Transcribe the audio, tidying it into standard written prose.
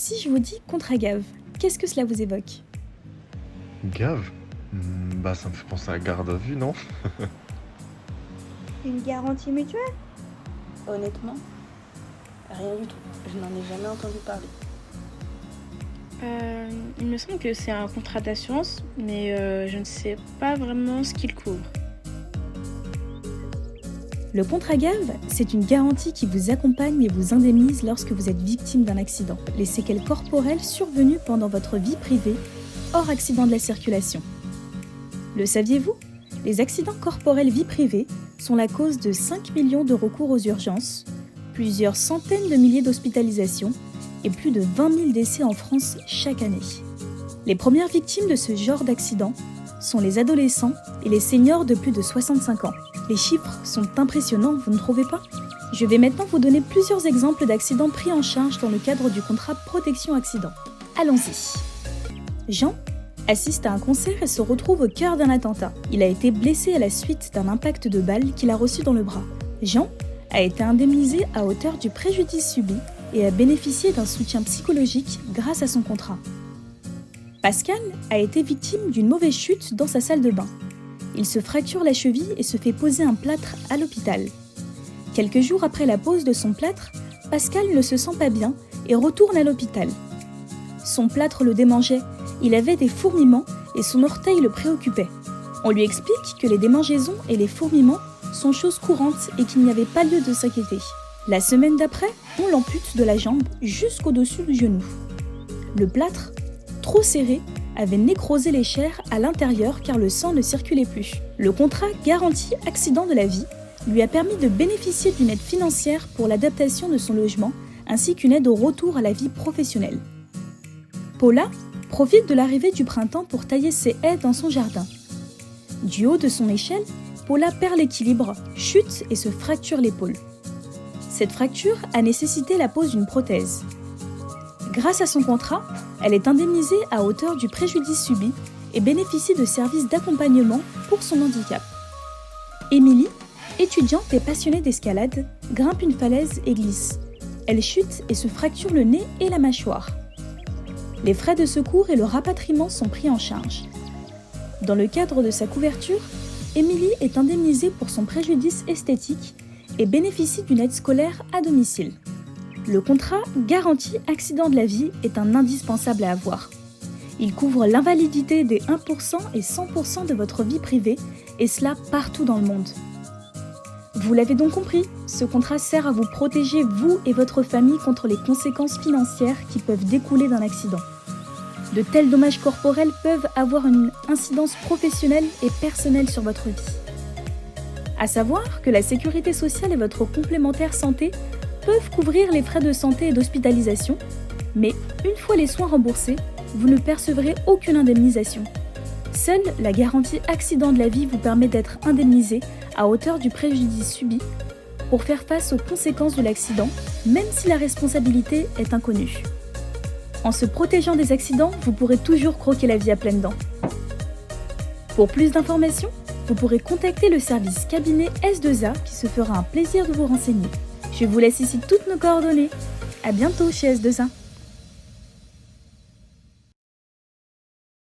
Si je vous dis contrat gave, qu'est-ce que cela vous évoque? Gave? Ça me fait penser à garde à vue, non? Une garantie mutuelle? Honnêtement, rien du tout. Je n'en ai jamais entendu parler. Il me semble que c'est un contrat d'assurance, mais je ne sais pas vraiment ce qu'il couvre. Le contrat gave, c'est une garantie qui vous accompagne et vous indemnise lorsque vous êtes victime d'un accident. Les séquelles corporelles survenues pendant votre vie privée, hors accident de la circulation. Le saviez-vous? Les accidents corporels vie privée sont la cause de 5 millions de recours aux urgences, plusieurs centaines de milliers d'hospitalisations et plus de 20 000 décès en France chaque année. Les premières victimes de ce genre d'accident sont les adolescents et les seniors de plus de 65 ans. Les chiffres sont impressionnants, vous ne trouvez pas? Je vais maintenant vous donner plusieurs exemples d'accidents pris en charge dans le cadre du contrat protection accident. Allons-y. Jean assiste à un concert et se retrouve au cœur d'un attentat. Il a été blessé à la suite d'un impact de balle qu'il a reçu dans le bras. Jean a été indemnisé à hauteur du préjudice subi et a bénéficié d'un soutien psychologique grâce à son contrat. Pascal a été victime d'une mauvaise chute dans sa salle de bain. Il se fracture la cheville et se fait poser un plâtre à l'hôpital. Quelques jours après la pose de son plâtre, Pascal ne se sent pas bien et retourne à l'hôpital. Son plâtre le démangeait, il avait des fourmillements et son orteil le préoccupait. On lui explique que les démangeaisons et les fourmillements sont choses courantes et qu'il n'y avait pas lieu de s'inquiéter. La semaine d'après, on l'ampute de la jambe jusqu'au-dessus du genou. Le plâtre, trop serré, avait nécrosé les chairs à l'intérieur car le sang ne circulait plus. Le contrat garantie accident de la vie lui a permis de bénéficier d'une aide financière pour l'adaptation de son logement ainsi qu'une aide au retour à la vie professionnelle. Paula profite de l'arrivée du printemps pour tailler ses haies dans son jardin. Du haut de son échelle, Paula perd l'équilibre, chute et se fracture l'épaule. Cette fracture a nécessité la pose d'une prothèse. Grâce à son contrat, elle est indemnisée à hauteur du préjudice subi et bénéficie de services d'accompagnement pour son handicap. Émilie, étudiante et passionnée d'escalade, grimpe une falaise et glisse. Elle chute et se fracture le nez et la mâchoire. Les frais de secours et le rapatriement sont pris en charge. Dans le cadre de sa couverture, Émilie est indemnisée pour son préjudice esthétique et bénéficie d'une aide scolaire à domicile. Le contrat garantie accident de la vie est un indispensable à avoir. Il couvre l'invalidité des 1% et 100% de votre vie privée, et cela partout dans le monde. Vous l'avez donc compris, ce contrat sert à vous protéger, vous et votre famille, contre les conséquences financières qui peuvent découler d'un accident. De tels dommages corporels peuvent avoir une incidence professionnelle et personnelle sur votre vie. À savoir que la sécurité sociale et votre complémentaire santé peuvent couvrir les frais de santé et d'hospitalisation, mais une fois les soins remboursés, vous ne percevrez aucune indemnisation. Seule la garantie accident de la vie vous permet d'être indemnisé à hauteur du préjudice subi pour faire face aux conséquences de l'accident, même si la responsabilité est inconnue. En se protégeant des accidents, vous pourrez toujours croquer la vie à pleines dents. Pour plus d'informations, vous pourrez contacter le service cabinet S2A qui se fera un plaisir de vous renseigner. Je vous laisse ici toutes nos coordonnées. À bientôt chez S2A.